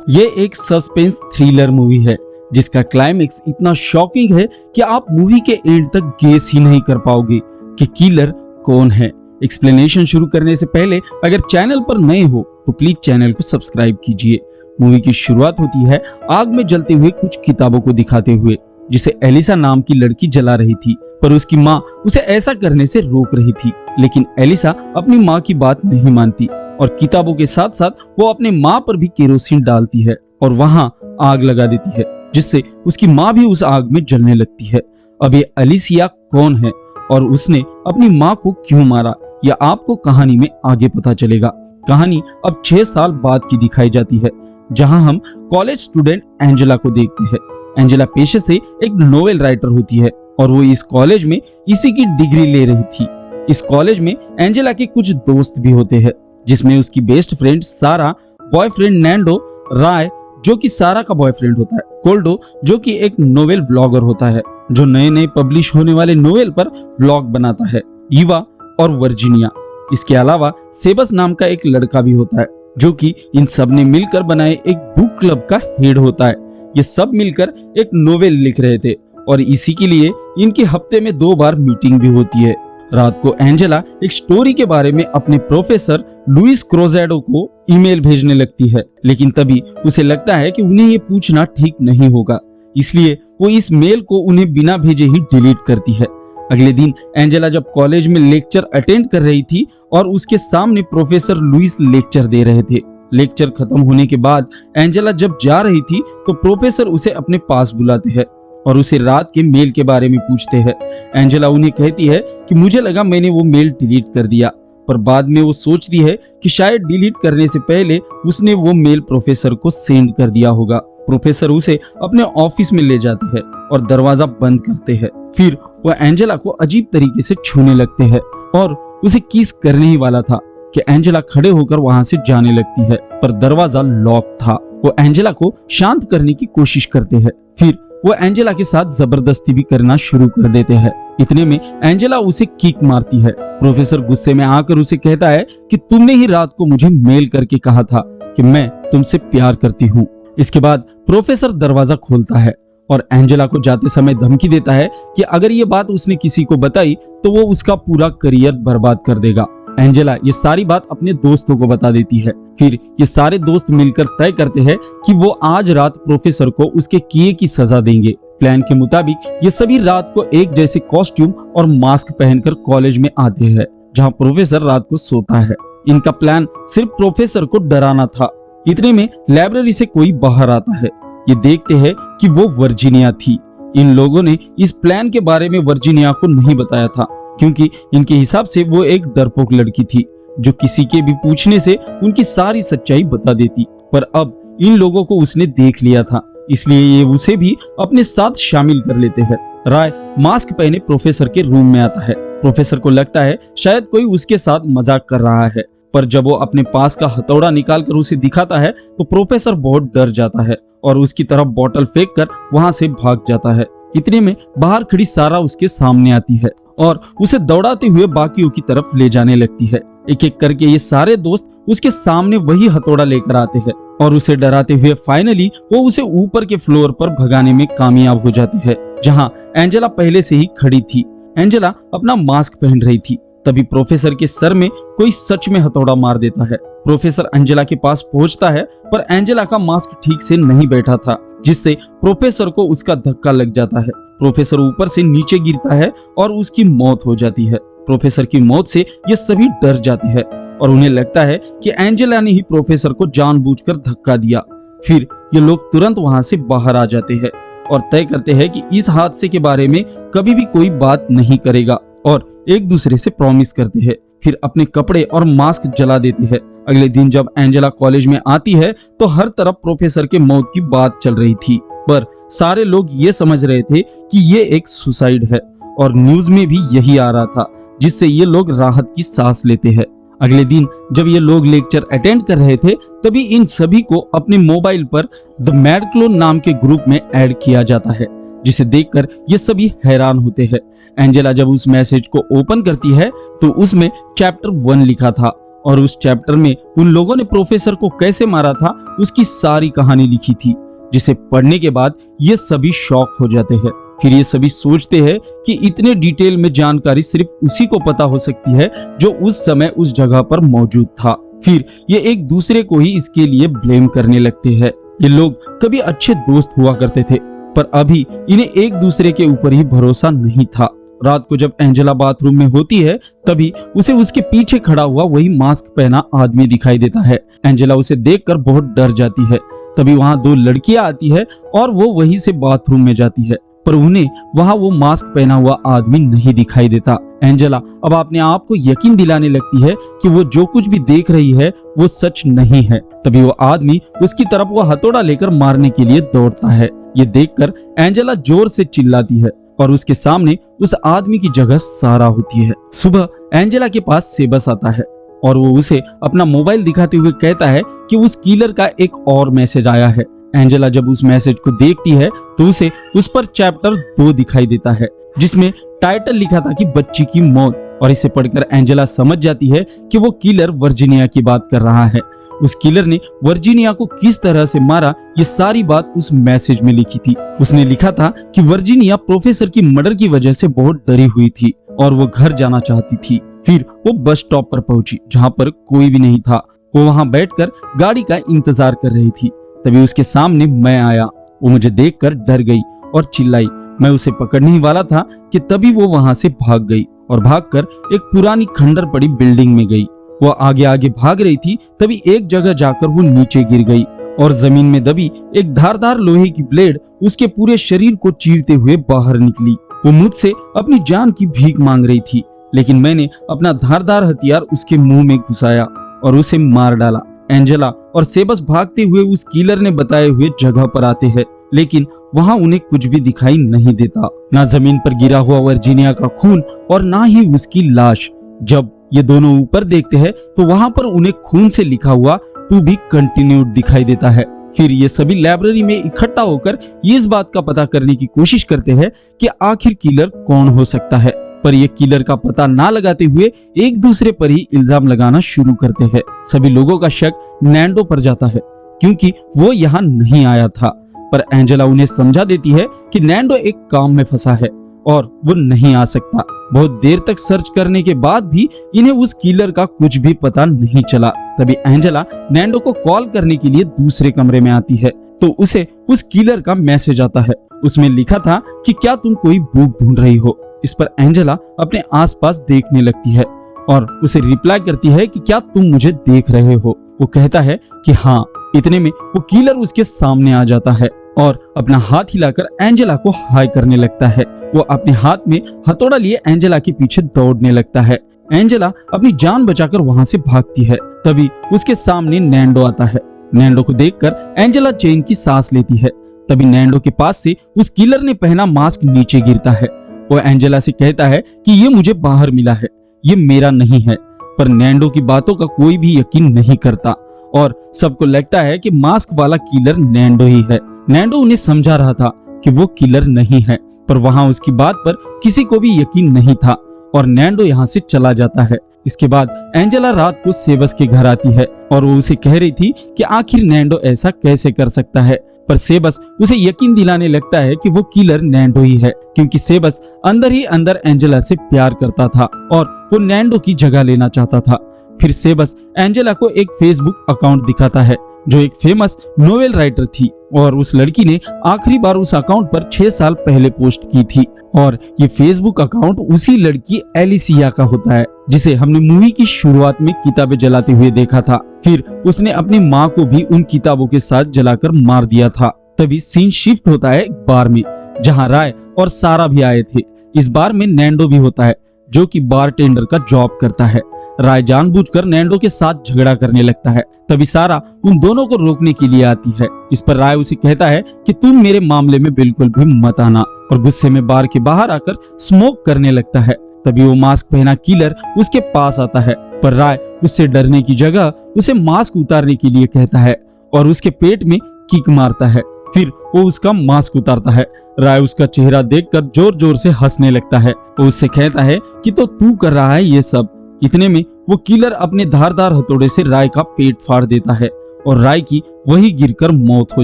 ये एक suspense thriller movie है जिसका क्लाइमेक्स इतना शॉकिंग है कि आप मूवी के एंड तक गेस ही नहीं कर पाओगे कि किलर कौन है। एक्सप्लेनेशन शुरू करने से पहले अगर चैनल पर नए हो तो प्लीज चैनल को सब्सक्राइब कीजिए। मूवी की शुरुआत होती है आग में जलते हुए कुछ किताबों को दिखाते हुए, जिसे एलिसा नाम की लड़की जला रही थी, पर उसकी माँ उसे ऐसा करने से रोक रही थी। लेकिन एलिसा अपनी माँ की बात नहीं मानती और किताबों के साथ साथ वो अपने माँ पर भी केरोसिन डालती है और वहाँ आग लगा देती है, जिससे उसकी माँ भी उस आग में जलने लगती है। अब ये अलिसिया कौन है और उसने अपनी माँ को क्यों मारा, यह आपको कहानी में आगे पता चलेगा। कहानी अब 6 साल बाद की दिखाई जाती है, जहां हम कॉलेज स्टूडेंट एंजेला को देखते हैं। एंजेला पेशे से एक नोवेल राइटर होती है और वो इस कॉलेज में इसी की डिग्री ले रही थी। इस कॉलेज में एंजेला के कुछ दोस्त भी होते हैं, जिसमें उसकी बेस्ट फ्रेंड सारा, बॉयफ्रेंड नैंडो, राय जो कि सारा का बॉयफ्रेंड होता है, कोल्डो जो कि एक नोवेल ब्लॉगर होता है जो नए नए पब्लिश होने वाले नोवेल पर ब्लॉग बनाता है, ईवा और वर्जीनिया। इसके अलावा सेबस नाम का एक लड़का भी होता है जो कि इन सब ने मिलकर बनाए एक बुक क्लब का हेड होता है। ये सब मिलकर एक नोवेल लिख रहे थे और इसी के लिए इनकी हफ्ते में 2 बार मीटिंग भी होती है। रात को एंजेला एक स्टोरी के बारे में अपने प्रोफेसर लुइस क्रोजेडो को ईमेल भेजने लगती है, लेकिन तभी उसे लगता है कि उन्हें ये पूछना ठीक नहीं होगा, इसलिए वो इस मेल को उन्हें बिना भेजे ही डिलीट करती है। अगले दिन एंजेला जब कॉलेज में लेक्चर अटेंड कर रही थी और उसके सामने प्रोफेसर लुइस लेक्चर दे रहे थे। लेक्चर खत्म होने के बाद एंजेला जब जा रही थी तो प्रोफेसर उसे अपने पास बुलाते हैं और उसे रात के मेल के बारे में पूछते हैं। एंजेला उन्हें कहती है कि मुझे लगा मैंने वो मेल डिलीट कर दिया, पर बाद में वो सोचती है कि शायद डिलीट करने से पहले उसने वो मेल प्रोफेसर को सेंड कर दिया होगा। प्रोफेसर उसे अपने ऑफिस में ले जाते हैं और दरवाजा बंद करते हैं। फिर वो एंजेला को अजीब तरीके से छूने लगते हैं और उसे किस करने ही वाला था कि एंजेला खड़े होकर वहां से जाने लगती है, पर दरवाजा लॉक था। वो एंजेला को शांत करने की कोशिश करते हैं, फिर वो एंजेला के साथ जबरदस्ती भी करना शुरू कर देते हैं। इतने में एंजेला उसे किक मारती है। प्रोफेसर गुस्से में आकर उसे कहता है कि तुमने ही रात को मुझे मेल करके कहा था कि मैं तुमसे प्यार करती हूँ। इसके बाद प्रोफेसर दरवाजा खोलता है और एंजेला को जाते समय धमकी देता है कि अगर ये बात उसने किसी को बताई तो वो उसका पूरा करियर बर्बाद कर देगा। एंजेला ये सारी बात अपने दोस्तों को बता देती है। फिर ये सारे दोस्त मिलकर तय करते हैं कि वो आज रात प्रोफेसर को उसके किए की सजा देंगे। प्लान के मुताबिक ये सभी रात को एक जैसे कॉस्ट्यूम और मास्क पहनकर कॉलेज में आते हैं, जहां प्रोफेसर रात को सोता है। इनका प्लान सिर्फ प्रोफेसर को डराना था। इतने में लाइब्रेरी से कोई बाहर आता है। ये देखते हैं कि वो वर्जीनिया थी। इन लोगों ने इस प्लान के बारे में वर्जीनिया को नहीं बताया था, क्योंकि इनके हिसाब से वो एक डरपोक लड़की थी जो किसी के भी पूछने से उनकी सारी सच्चाई बता देती। पर अब इन लोगों को उसने देख लिया था, इसलिए ये उसे भी अपने साथ शामिल कर लेते हैं। राय मास्क पहने प्रोफेसर के रूम में आता है। प्रोफेसर को लगता है शायद कोई उसके साथ मजाक कर रहा है, पर जब वो अपने पास का हथौड़ा निकालकर उसे दिखाता है तो प्रोफेसर बहुत डर जाता है और उसकी तरफ बोतल फेंक कर वहां से भाग जाता है। इतने में बाहर खड़ी सारा उसके सामने आती है और उसे दौड़ाते हुए बाकियों की तरफ ले जाने लगती है। एक एक करके ये सारे दोस्त उसके सामने वही हथौड़ा लेकर आते हैं और उसे डराते हुए फाइनली वो उसे ऊपर के फ्लोर पर भगाने में कामयाब हो जाते हैं, जहां एंजेला पहले से ही खड़ी थी। एंजेला अपना मास्क पहन रही थी, तभी प्रोफेसर के सर में कोई सच में हथौड़ा मार देता है। प्रोफेसर एंजेला के पास पहुंचता है, पर एंजेला का मास्क ठीक से नहीं बैठा था, जिससे प्रोफेसर को उसका धक्का लग जाता है। प्रोफेसर ऊपर से नीचे गिरता है और उसकी मौत हो जाती है। प्रोफेसर की मौत से ये सभी डर जाते हैं और उन्हें लगता है कि एंजेला ने ही प्रोफेसर को जानबूझकर धक्का दिया। फिर ये लोग तुरंत वहां से बाहर आ जाते हैं और तय करते हैं कि इस हादसे के बारे में कभी भी कोई बात नहीं करेगा और एक दूसरे से प्रॉमिस करते हैं। फिर अपने कपड़े और मास्क जला देते हैं। अगले दिन जब एंजेला कॉलेज में आती है तो हर तरफ प्रोफेसर के मौत की बात चल रही थी, पर सारे लोग ये समझ रहे थे कि ये एक सुसाइड है और न्यूज में भी यही आ रहा था, जिससे ये लोग राहत की सांस लेते हैं। अगले दिन जब ये लोग लेक्चर अटेंड कर रहे थे तभी इन सभी को अपने मोबाइल पर द मैड क्लोन नाम के ग्रुप में ऐड किया जाता है, जिसे देखकर ये सभी हैरान होते हैं। एंजेला जब उस मैसेज को ओपन करती है तो उसमें चैप्टर 1 लिखा था और उस चैप्टर में उन लोगों ने प्रोफेसर को कैसे मारा था उसकी सारी कहानी लिखी थी, जिसे पढ़ने के बाद ये सभी शॉक हो जाते हैं। फिर ये सभी सोचते हैं कि इतने डिटेल में जानकारी सिर्फ उसी को पता हो सकती है जो उस समय उस जगह पर मौजूद था। फिर ये एक दूसरे को ही इसके लिए ब्लेम करने लगते हैं। ये लोग कभी अच्छे दोस्त हुआ करते थे, पर अभी इन्हें एक दूसरे के ऊपर ही भरोसा नहीं था। रात को जब एंजेला बाथरूम में होती है तभी उसे उसके पीछे खड़ा हुआ वही मास्क पहना आदमी दिखाई देता है। एंजेला उसे देखकर बहुत डर जाती है। तभी वहां दो लड़कियां आती है और वो वहीं से बाथरूम में जाती है, पर उन्हें वहां वो मास्क पहना हुआ आदमी नहीं दिखाई देता। एंजेला अब अपने आप को यकीन दिलाने लगती है कि वो जो कुछ भी देख रही है वो सच नहीं है। तभी वो आदमी उसकी तरफ वो हथौड़ा लेकर मारने के लिए दौड़ता है। ये देखकर एंजेला जोर से चिल्लाती है और उसके सामने उस आदमी की जगह सारा होती है। सुबह एंजेला के पास सेबस आता है और वो उसे अपना मोबाइल दिखाते हुए कहता है कि उस किलर का एक और मैसेज आया है। एंजेला जब उस मैसेज को देखती है तो उसे उस पर चैप्टर 2 दिखाई देता है, जिसमें टाइटल लिखा था कि बच्ची की मौत। और इसे पढ़कर एंजेला समझ जाती है कि वो किलर वर्जीनिया की बात कर रहा है। उस किलर ने वर्जीनिया को किस तरह से मारा ये सारी बात उस मैसेज में लिखी थी। उसने लिखा था कि वर्जीनिया प्रोफेसर की मर्डर की वजह से बहुत डरी हुई थी और वो घर जाना चाहती थी। फिर वो बस स्टॉप पर पहुंची जहां पर कोई भी नहीं था। वो वहां बैठकर गाड़ी का इंतजार कर रही थी। तभी उसके सामने मैं आया। वो मुझे देखकर डर गई और चिल्लाई। मैं उसे पकड़ने ही वाला था कि तभी वो वहां से भाग गई और भागकर एक पुरानी खंडर पड़ी बिल्डिंग में गई। वो आगे आगे भाग रही थी, तभी एक जगह जाकर वो नीचे गिर गई और जमीन में दबी एक धारदार लोहे की ब्लेड उसके पूरे शरीर को चीरते हुए बाहर निकली। वो मुझसे अपनी जान की भीख मांग रही थी, लेकिन मैंने अपना धारदार हथियार उसके मुंह में घुसाया और उसे मार डाला। एंजेला और सेबस भागते हुए उस किलर ने बताए हुए जगह पर आते हैं, लेकिन वहां उन्हें कुछ भी दिखाई नहीं देता, ना जमीन पर गिरा हुआ वर्जीनिया का खून और ना ही उसकी लाश। जब ये दोनों ऊपर देखते हैं तो वहां पर उन्हें खून से लिखा हुआ टू बी कंटिन्यूड दिखाई देता है। फिर ये सभी लाइब्रेरी में इकट्ठा होकर ये इस बात का पता करने की कोशिश करते हैं कि आखिर किलर कौन हो सकता है, पर ये किलर का पता ना लगाते हुए एक दूसरे पर ही इल्जाम लगाना शुरू करते हैं। सभी लोगों का शक नैंडो पर जाता है क्योंकि वो यहाँ नहीं आया था, पर एंजेला उन्हें समझा देती है कि नैंडो एक काम में फंसा है और वो नहीं आ सकता। बहुत देर तक सर्च करने के बाद भी इन्हें उस किलर का कुछ भी पता नहीं चला। तभी एंजेला नैंडो को कॉल करने के लिए दूसरे कमरे में आती है तो उसे उस किलर का मैसेज आता है। उसमें लिखा था कि क्या तुम कोई बुक ढूंढ रही हो। इस पर एंजेला अपने आसपास देखने लगती है और उसे रिप्लाई करती है कि क्या तुम मुझे देख रहे हो। वो कहता है कि हाँ। इतने में वो किलर उसके सामने आ जाता है और अपना हाथ हिलाकर एंजेला को हाय करने लगता है। वो अपने हाथ में हथौड़ा लिए एंजेला के पीछे दौड़ने लगता है। एंजेला अपनी जान बचाकर वहां से भागती है। तभी उसके सामने नैंडो आता है। नैंडो को देखकर एंजेला चैन की सांस लेती है। तभी नैंडो के पास से उस किलर ने पहना मास्क नीचे गिरता है। वो एंजेला से कहता है कि ये मुझे बाहर मिला है, ये मेरा नहीं है। पर नैंडो की बातों का कोई भी यकीन नहीं करता और सबको लगता है कि मास्क वाला किलर नैंडो ही है। नैंडो उन्हें समझा रहा था कि वो किलर नहीं है, पर वहां उसकी बात पर किसी को भी यकीन नहीं था और नैंडो यहाँ से चला जाता है। इसके बाद एंजेला रात को सेबस के घर आती है और वो उसे कह रही थी कि आखिर नैंडो ऐसा कैसे कर सकता है, पर सेबस उसे यकीन दिलाने लगता है कि वो किलर नैंडो ही है, क्योंकि सेबस अंदर ही अंदर एंजेला से प्यार करता था और वो नैंडो की जगह लेना चाहता था। फिर सेबस एंजेला को एक फेसबुक अकाउंट दिखाता है जो एक फेमस नोवेल राइटर थी और उस लड़की ने आखिरी बार उस अकाउंट पर 6 साल पहले पोस्ट की थी और ये फेसबुक अकाउंट उसी लड़की एलिसिया का होता है जिसे हमने मूवी की शुरुआत में किताबें जलाते हुए देखा था। फिर उसने अपनी माँ को भी उन किताबों के साथ जलाकर मार दिया था। तभी सीन शिफ्ट होता है एक बार में जहाँ राय और सारा भी आए थे। इस बार में नैंडो भी होता है जो कि बारटेंडर का जॉब करता है। राय जानबूझकर नैंडो के साथ झगड़ा करने लगता है। तभी सारा उन दोनों को रोकने के लिए आती है। इस पर राय उसे कहता है कि तुम मेरे मामले में बिल्कुल भी मत आना और गुस्से में बार के बाहर आकर स्मोक करने लगता है। तभी वो मास्क पहना किलर उसके पास आता है, पर राय उससे डरने की जगह उसे मास्क उतारने के लिए कहता है और उसके पेट में किक मारता है। फिर वो उसका मास्क उतारता है। राय उसका चेहरा देखकर जोर जोर से हंसने लगता है। वो उससे कहता है कि तो तू कर रहा है ये सब, इतने में वो किलर अपने धारदार हथौड़े से राय का पेट फाड़ देता है और राय की वही गिरकर मौत हो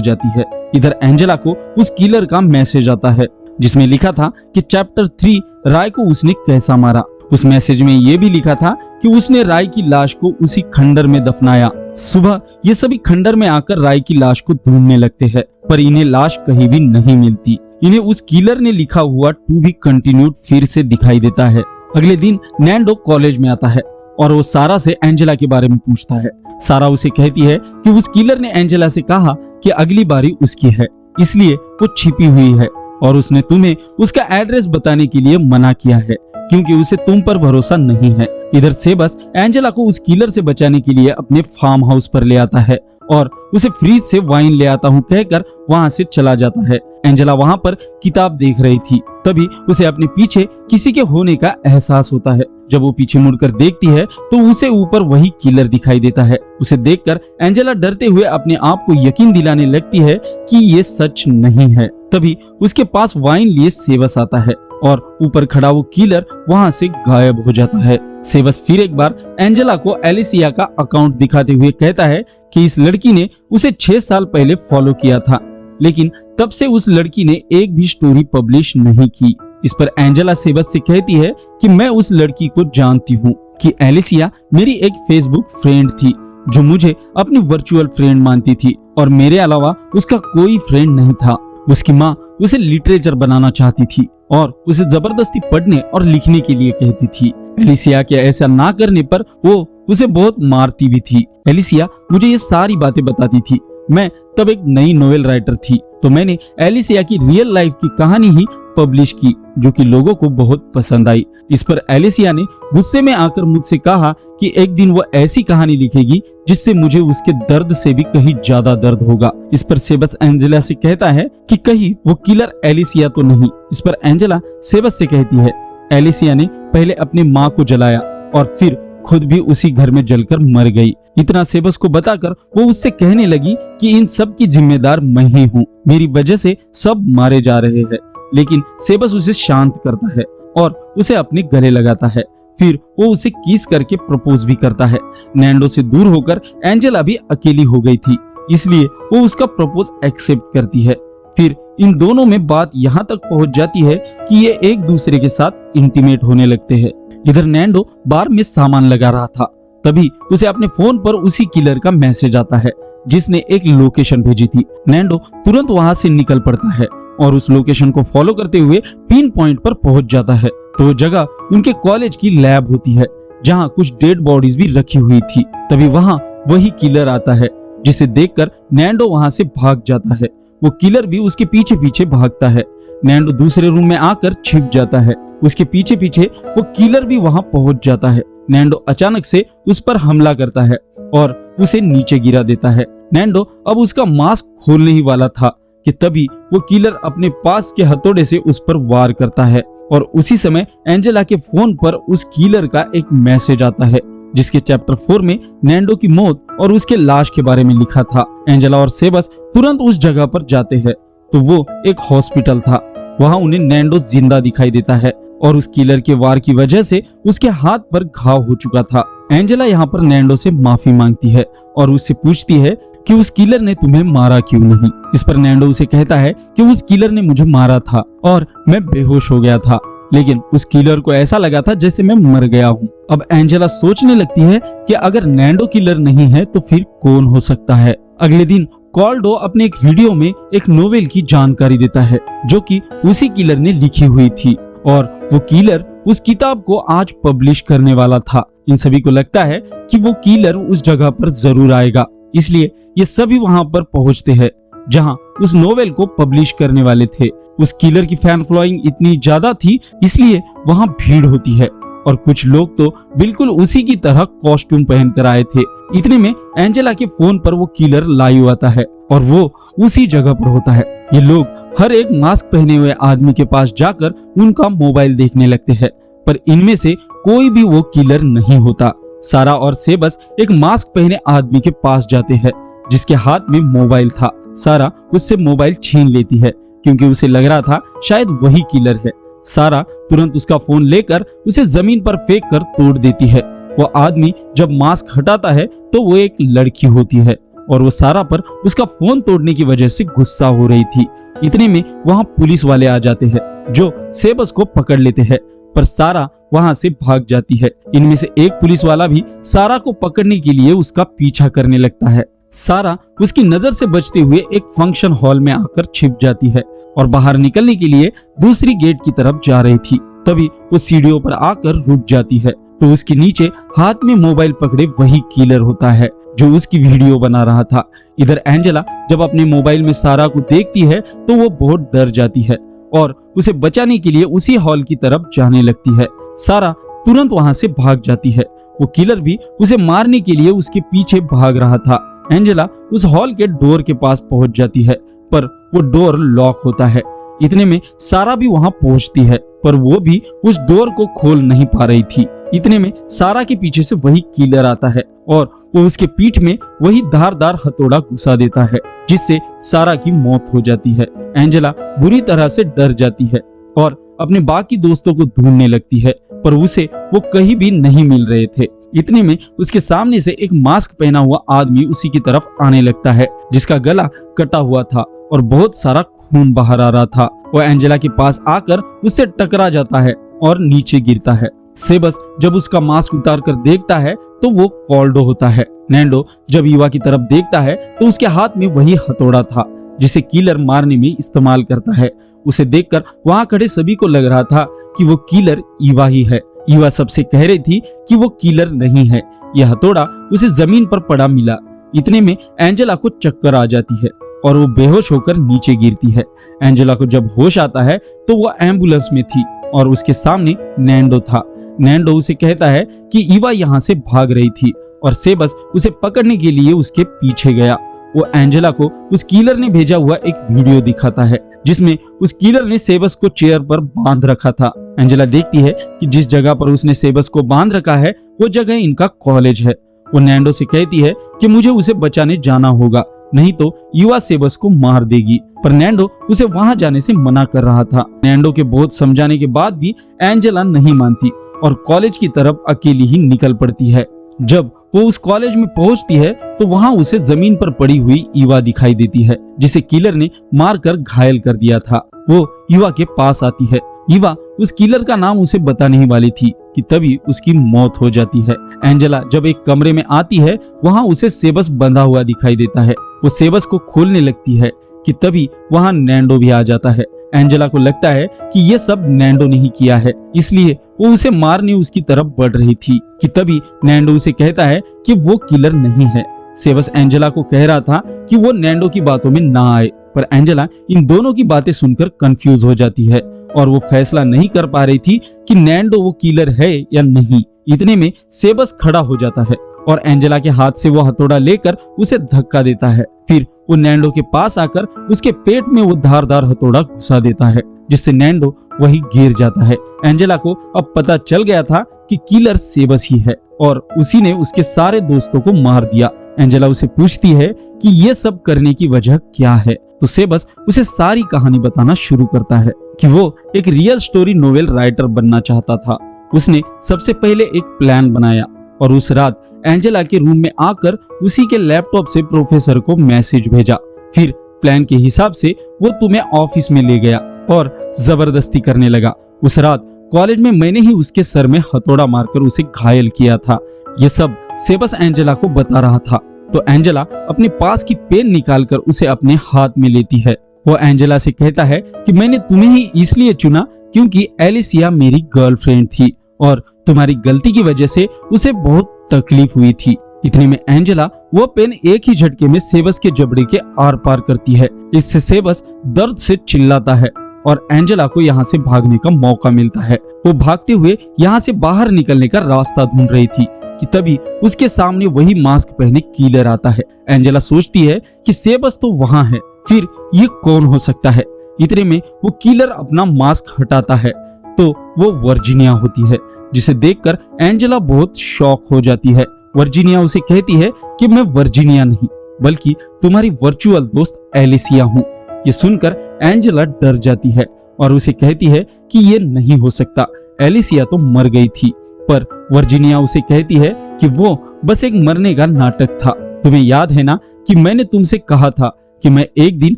जाती है। इधर एंजेला को उस किलर का मैसेज आता है जिसमें लिखा था कि चैप्टर 3 राय को उसने कैसा मारा। उस मैसेज में ये भी लिखा था कि उसने राय की लाश को उसी खंडर में दफनाया। सुबह ये सभी खंडर में आकर राय की लाश को ढूंढने लगते हैं, पर इन्हें लाश कहीं भी नहीं मिलती। इन्हें उस किलर ने लिखा हुआ टू बी कंटिन्यूड फिर से दिखाई देता है। अगले दिन नैंडो कॉलेज में आता है और वो सारा से एंजेला के बारे में पूछता है। सारा उसे कहती है कि उस किलर ने एंजेला से कहा कि अगली बारी उसकी है, इसलिए वो छिपी हुई है और उसने तुम्हें उसका एड्रेस बताने के लिए मना किया है क्योंकि उसे तुम पर भरोसा नहीं है। इधर सेबस एंजेला को उस किलर से बचाने के लिए अपने फार्म हाउस पर ले आता है और उसे फ्रिज से वाइन ले आता हूँ कहकर वहाँ से चला जाता है। एंजेला वहाँ पर किताब देख रही थी, तभी उसे अपने पीछे किसी के होने का एहसास होता है। जब वो पीछे मुड़कर देखती है तो उसे ऊपर वही किलर दिखाई देता है। उसे देखकर एंजेला डरते हुए अपने आप को यकीन दिलाने लगती है कि ये सच नहीं है। तभी उसके पास वाइन लिए सेबस आता है और ऊपर खड़ा वो किलर वहाँ से गायब हो जाता है। सेबस फिर एक बार एंजेला को एलिसिया का अकाउंट दिखाते हुए कहता है कि इस लड़की ने उसे 6 साल पहले फॉलो किया था, लेकिन तब से उस लड़की ने एक भी स्टोरी पब्लिश नहीं की। इस पर एंजेला सेबस से कहती है कि मैं उस लड़की को जानती हूँ कि एलिसिया मेरी एक फेसबुक फ्रेंड थी जो मुझे अपनी वर्चुअल फ्रेंड मानती थी और मेरे अलावा उसका कोई फ्रेंड नहीं था। उसकी माँ उसे लिटरेचर बनाना चाहती थी और उसे जबरदस्ती पढ़ने और लिखने के लिए कहती थी। एलिसिया के ऐसा ना करने पर वो उसे बहुत मारती भी थी। एलिसिया मुझे ये सारी बातें बताती थी। मैं तब एक नई नोवेल राइटर थी, तो मैंने एलिसिया की रियल लाइफ की कहानी ही पब्लिश की जो कि लोगों को बहुत पसंद आई। इस पर एलिसिया ने गुस्से में आकर मुझसे कहा कि एक दिन वो ऐसी कहानी लिखेगी जिससे मुझे उसके दर्द से भी कहीं ज्यादा दर्द होगा। इस पर सेबस एंजेला से कहता है कि कहीं वो किलर एलिसिया तो नहीं। इस पर एंजेला सेबस से कहती है एलिसिया ने पहले अपनी माँ को जलाया और फिर खुद भी उसी घर में जलकर मर गई। इतना सेबस को बताकर वो उससे कहने लगी कि इन सब की जिम्मेदार मैं ही हूँ, मेरी वजह से सब मारे जा रहे हैं। लेकिन सेबस उसे शांत करता है और उसे अपने गले लगाता है। फिर वो उसे किस करके प्रपोज भी करता है। नैंडो से दूर होकर एंजेला भी अकेली हो गई थी, इसलिए वो उसका प्रपोज एक्सेप्ट करती है। फिर इन दोनों में बात यहाँ तक पहुँच जाती है कि ये एक दूसरे के साथ इंटीमेट होने लगते हैं। इधर नैंडो बार में सामान लगा रहा था, तभी उसे अपने फोन पर उसी किलर का मैसेज आता है जिसने एक लोकेशन भेजी थी। नैंडो तुरंत वहां से निकल पड़ता है और उस लोकेशन को फॉलो करते हुए पिन पॉइंट पर पहुंच जाता है। तो वो जगह उनके कॉलेज की लैब होती है जहां कुछ डेड बॉडीज भी रखी हुई थी। तभी वहां वही किलर आता है जिसे देखकर नैंडो वहां से भाग जाता है। वो किलर भी उसके पीछे पीछे भागता है। नैंडो दूसरे रूम में आकर छिप जाता है। उसके पीछे पीछे वो किलर भी वहां पहुंच जाता है। नैंडो अचानक से उस पर हमला करता है और उसे नीचे गिरा देता है। नैंडो अब उसका मास्क खोलने ही वाला था कि तभी वो किलर अपने पास के हथौड़े से उस पर वार करता है और उसी समय एंजेला के फोन पर उस किलर का एक मैसेज आता है जिसके चैप्टर 4 में नैंडो की मौत और उसके लाश के बारे में लिखा था। एंजेला और सेबस तुरंत उस जगह पर जाते हैं तो वो एक हॉस्पिटल था। वहां उन्हें नैंडो जिंदा दिखाई देता है और उस किलर के वार की वजह से उसके हाथ पर घाव हो चुका था। एंजेला यहाँ पर नैंडो से माफी मांगती है और उससे पूछती है कि उस किलर ने तुम्हें मारा क्यों नहीं। इस पर नैंडो उसे कहता है कि उस किलर ने मुझे मारा था और मैं बेहोश हो गया था, लेकिन उस किलर को ऐसा लगा था जैसे मैं मर गया हूँ। अब एंजेला सोचने लगती है कि अगर नैंडो किलर नहीं है तो फिर कौन हो सकता है। अगले दिन कॉल्डो अपने एक वीडियो में एक नोवेल की जानकारी देता है जो कि उसी किलर ने लिखी हुई थी और वो किलर उस किताब को आज पब्लिश करने वाला था। इन सभी को लगता है कि वो किलर उस जगह पर जरूर आएगा, इसलिए ये सभी वहां पर पहुंचते हैं जहां उस नोवेल को पब्लिश करने वाले थे। उस किलर की फैन फॉलोइंग इतनी ज्यादा थी इसलिए वहां भीड़ होती है और कुछ लोग तो बिल्कुल उसी की तरह कॉस्ट्यूम पहनकर आए थे। इतने में एंजेला के फोन पर वो किलर लाइव आता है और वो उसी जगह पर होता है। ये लोग हर एक मास्क पहने हुए आदमी के पास जाकर उनका मोबाइल देखने लगते हैं, पर इनमें से कोई भी वो किलर नहीं होता। सारा और सेबस एक मास्क पहने आदमी के पास जाते हैं जिसके हाथ में मोबाइल था। सारा उससे मोबाइल छीन लेती है क्योंकि उसे लग रहा था शायद वही किलर है। सारा तुरंत उसका फोन लेकर उसे जमीन पर फेंक कर तोड़ देती है। वो आदमी जब मास्क हटाता है तो वो एक लड़की होती है और वो सारा पर उसका फोन तोड़ने की वजह से गुस्सा हो रही थी। इतने में वहाँ पुलिस वाले आ जाते हैं जो सेबस को पकड़ लेते हैं, पर सारा वहां से भाग जाती है। इनमें से एक पुलिस वाला भी सारा को पकड़ने के लिए उसका पीछा करने लगता है। सारा उसकी नजर से बचते हुए एक फंक्शन हॉल में आकर छिप जाती है और बाहर निकलने के लिए दूसरी गेट की तरफ जा रही थी। तभी वो सीढ़ियों पर आकर रुक जाती है तो उसके नीचे हाथ में मोबाइल पकड़े वही किलर होता है जो उसकी वीडियो बना रहा था। इधर एंजेला जब अपने मोबाइल में सारा को देखती है तो वो बहुत डर जाती है और उसे बचाने के लिए उसी हॉल की तरफ जाने लगती है। सारा तुरंत वहां से भाग जाती है। वो किलर भी उसे मारने के लिए उसके पीछे भाग रहा था। एंजेला उस हॉल के डोर के पास पहुंच जाती है पर वो डोर लॉक होता है। इतने में सारा भी वहां पहुंचती है पर वो भी उस डोर को खोल नहीं पा रही थी। इतने में सारा के पीछे से वही किलर आता है और वो उसके पीठ में वही धारदार हथौड़ा घुसा देता है जिससे सारा की मौत हो जाती है। एंजेला बुरी तरह से डर जाती है और अपने बाकी दोस्तों को ढूंढने लगती है पर उसे वो कहीं भी नहीं मिल रहे थे। इतने में उसके सामने से एक मास्क पहना हुआ आदमी उसी की तरफ आने लगता है जिसका गला कटा हुआ था और बहुत सारा खून बाहर आ रहा था। वो एंजेला के पास आकर उससे टकरा जाता है और नीचे गिरता है। सेबस जब उसका मास्क उतार कर देखता है तो वो कॉल्डो होता है। नैंडो जब ईवा की तरफ देखता है तो उसके हाथ में वही हथौड़ा था जिसे किलर मारने में इस्तेमाल करता है। उसे देखकर वहां खड़े सभी को लग रहा था कि वो किलर ईवा ही है। ईवा सबसे कह रही थी कि वो किलर नहीं है, यह हथौड़ा उसे जमीन पर पड़ा मिला। इतने में एंजेला को चक्कर आ जाती है और वो बेहोश होकर नीचे गिरती है। एंजेला को जब होश आता है तो वो एम्बुलेंस में थी और उसके सामने नैंडो था। नैंडो उसे कहता है कि ईवा यहाँ से भाग रही थी और सेबस उसे पकड़ने के लिए उसके पीछे गया। वो एंजेला को उस किलर ने भेजा हुआ एक वीडियो दिखाता है जिसमें उस किलर ने सेबस को चेयर पर बांध रखा था। एंजेला देखती है कि जिस जगह पर उसने सेबस को बांध रखा है वो जगह इनका कॉलेज है। वो नैंडो से कहती है कि मुझे उसे बचाने जाना होगा, नहीं तो ईवा सेबस को मार देगी, पर नैंडो उसे वहां जाने से मना कर रहा था। नैंडो के बहुत समझाने के बाद भी एंजेला नहीं मानती और कॉलेज की तरफ अकेली ही निकल पड़ती है। जब वो उस कॉलेज में पहुंचती है तो वहां उसे जमीन पर पड़ी हुई ईवा दिखाई देती है जिसे किलर ने मारकर घायल कर दिया था। वो ईवा के पास आती है। ईवा उस किलर का नाम उसे बताने ही वाली थी कि तभी उसकी मौत हो जाती है। एंजेला जब एक कमरे में आती है वहां उसे सेबस बंधा हुआ दिखाई देता है। वो सेबस को खोलने लगती है कि तभी वहां नैंडो भी आ जाता है। एंजेला को लगता है कि ये सब नैंडो ने ही किया है, इसलिए वो उसे मारने उसकी तरफ बढ़ रही थी कि तभी नैंडो उसे कहता है कि वो किलर नहीं है। सेबस एंजेला को कह रहा था कि वो नैंडो की बातों में ना आए, पर एंजेला इन दोनों की बातें सुनकर कंफ्यूज हो जाती है और वो फैसला नहीं कर पा रही थी कि नैंडो वो किलर है या नहीं। इतने में सेबस खड़ा हो जाता है और एंजेला के हाथ से वो हथौड़ा लेकर उसे धक्का देता है। फिर वो नैंडो के पास आकर उसके पेट में वो धारदार हथौड़ा घुसा देता है जिससे नैंडो वही गिर जाता है। एंजेला को अब पता चल गया था कि किलर सेबस ही है और उसी ने उसके सारे दोस्तों को मार दिया। एंजेला उसे पूछती है कि ये सब करने की वजह क्या है, तो सेबस उसे सारी कहानी बताना शुरू करता है कि वो एक रियल स्टोरी नोवेल राइटर बनना चाहता था। उसने सबसे पहले एक प्लान बनाया और उस रात एंजेला के रूम में आकर उसी के लैपटॉप से प्रोफेसर को मैसेज भेजा। फिर प्लान के हिसाब से वो तुम्हें ऑफिस में ले गया और जबरदस्ती करने लगा। उस रात कॉलेज में मैंने ही उसके सर में हथौड़ा मारकर उसे घायल किया था। ये सब सेबस एंजेला को बता रहा था तो एंजेला अपने पास की पेन निकालकर उसे अपने हाथ में लेती है। वो एंजेला से कहता है कि मैंने तुम्हें ही इसलिए चुना क्योंकि एलिसिया मेरी गर्लफ्रेंड थी और तुम्हारी गलती की वजह से उसे बहुत तकलीफ हुई थी। इतने में एंजेला वो पेन एक ही झटके में सेबस के जबड़े के आर पार करती है। इससे सेबस दर्द से चिल्लाता है और एंजेला को यहाँ से भागने का मौका मिलता है। वो भागते हुए यहाँ से बाहर निकलने का रास्ता ढूंढ रही थी कि तभी उसके सामने वही मास्क पहने किलर आता है। एंजेला सोचती है कि सेबस तो वहाँ है, फिर ये कौन हो सकता है। इतने में वो किलर अपना मास्क हटाता है तो वो वर्जीनिया होती है, जिसे देखकर एंजेला बहुत शॉक हो जाती है। वर्जीनिया उसे कहती है कि मैं वर्जीनिया नहीं बल्कि तुम्हारी वर्चुअल दोस्त एलिसिया हूँ। ये सुनकर एंजेला डर जाती है और उसे कहती है कि ये नहीं हो सकता, एलिसिया तो मर गई थी। पर वर्जीनिया उसे कहती है कि वो बस एक मरने का नाटक था। तुम्हें याद है ना कि मैंने तुमसे कहा था कि मैं एक दिन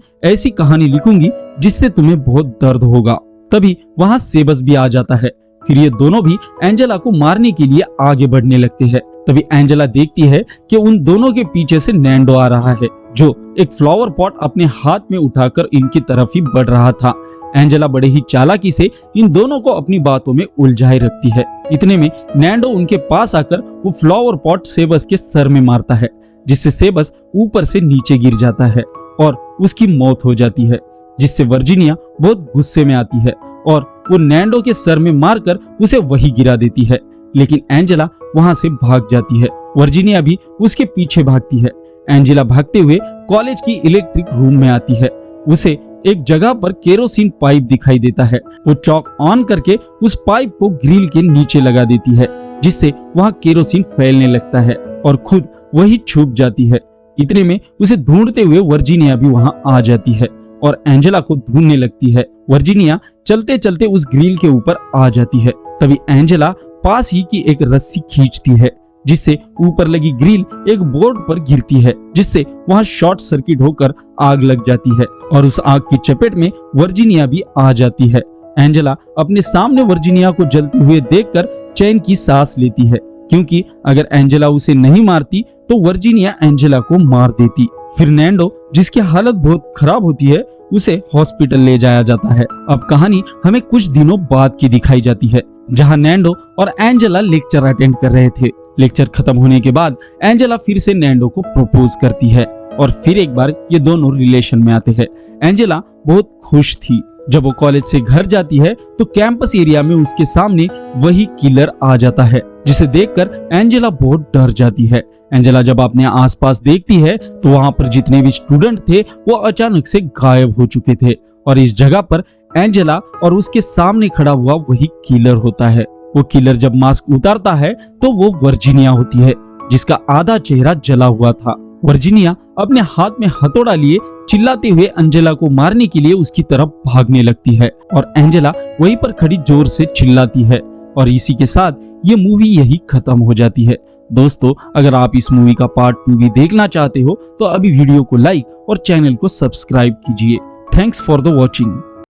ऐसी कहानी लिखूंगी जिससे तुम्हें बहुत दर्द होगा। तभी वहाँ सेबस भी आ जाता है। फिर ये दोनों भी एंजेला को मारने के लिए आगे बढ़ने लगते हैं। तभी एंजेला देखती है कि उन दोनों के पीछे से नैंडो आ रहा है, जो एक फ्लावर पॉट अपने हाथ में उठाकर इनकी तरफ ही बढ़ रहा था। एंजेला बड़े ही चालाकी से इन दोनों को अपनी बातों में उलझाए रखती है। इतने में नैंडो उनके पास आकर वो फ्लावर पॉट सेबस के सर में मारता है, जिससे सेबस ऊपर से नीचे गिर जाता है और उसकी मौत हो जाती है, जिससे वर्जीनिया बहुत गुस्से में आती है और वो नैंडो के सर में मारकर उसे वही गिरा देती है। लेकिन एंजेला वहां से भाग जाती है। वर्जीनिया भी उसके पीछे भागती है। एंजेला भागते हुए कॉलेज की इलेक्ट्रिक रूम में आती है। उसे एक जगह पर केरोसिन पाइप दिखाई देता है। वो चॉक ऑन करके उस पाइप को ग्रिल के नीचे लगा देती है, जिससे वहां केरोसिन फैलने लगता है और खुद वही छुप जाती है। इतने में उसे ढूंढते हुए वर्जीनिया भी वहां आ जाती है और एंजेला को ढूंढने लगती है। वर्जीनिया चलते चलते उस ग्रिल के ऊपर आ जाती है। तभी एंजेला पास ही की एक रस्सी खींचती है, जिससे ऊपर लगी ग्रिल एक बोर्ड पर गिरती है, जिससे वहां शॉर्ट सर्किट होकर आग लग जाती है और उस आग की चपेट में वर्जीनिया भी आ जाती है। एंजेला अपने सामने वर्जीनिया को जलते हुए देखकर चैन की सांस लेती है, क्योंकि अगर एंजेला उसे नहीं मारती तो वर्जीनिया एंजेला को मार देती। फिर नैंडो, जिसकी हालत बहुत खराब होती है, उसे हॉस्पिटल ले जाया जाता है। अब कहानी हमें कुछ दिनों बाद की दिखाई जाती है, जहां नैंडो और एंजेला लेक्चर अटेंड कर रहे थे। लेक्चर खत्म होने के बाद एंजेला फिर से नैंडो को प्रपोज करती है और फिर एक बार ये दोनों रिलेशन में आते हैं। एंजेला बहुत खुश थी। जब वो कॉलेज से घर जाती है तो कैंपस एरिया में उसके सामने वही किलर आ जाता है, जिसे देखकर एंजेला बहुत डर जाती है। एंजेला जब अपने आसपास देखती है तो वहां पर जितने भी स्टूडेंट थे वो अचानक से गायब हो चुके थे और इस जगह पर एंजेला और उसके सामने खड़ा हुआ वही किलर होता है। वो किलर जब मास्क उतारता है तो वो वर्जीनिया होती है, जिसका आधा चेहरा जला हुआ था। वर्जीनिया अपने हाथ में हथौड़ा लिए चिल्लाते हुए एंजेला को मारने के लिए उसकी तरफ भागने लगती है और एंजेला वहीं पर खड़ी जोर से चिल्लाती है और इसी के साथ ये मूवी यही खत्म हो जाती है। दोस्तों, अगर आप इस मूवी का पार्ट 2 भी देखना चाहते हो तो अभी वीडियो को लाइक और चैनल को सब्सक्राइब कीजिए। Thanks for the watching.